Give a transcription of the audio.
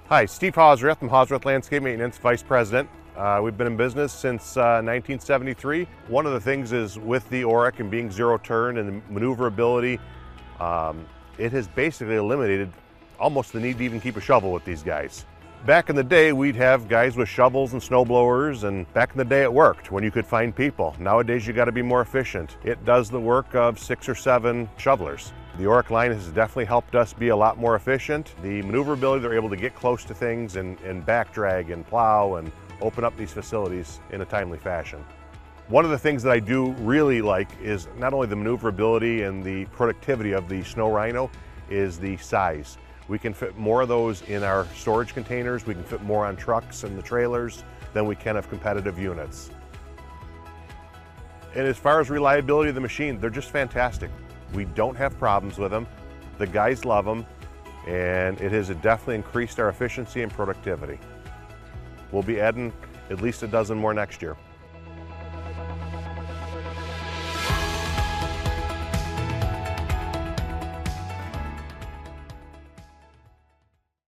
Hi, Steve Hausrath from Hausrath Landscape Maintenance, Vice President. We've been in business since 1973. One of the things is with the Orec and being zero turn and the maneuverability, it has basically eliminated almost the need to even keep a shovel with these guys. Back in the day, we'd have guys with shovels and snow blowers, and back in the day it worked when you could find people. Nowadays you got to be more efficient. It does the work of 6 or 7 shovelers. The Orec line has definitely helped us be a lot more efficient. The maneuverability, they're able to get close to things and back drag and plow and open up these facilities in a timely fashion. One of the things that I do really like is not only the maneuverability and the productivity of the Snow Rhino, is the size. We can fit more of those in our storage containers. We can fit more on trucks and the trailers than we can of competitive units. And as far as reliability of the machine, they're just fantastic. We don't have problems with them. The guys love them, and it has definitely increased our efficiency and productivity. We'll be adding at least a dozen more next year.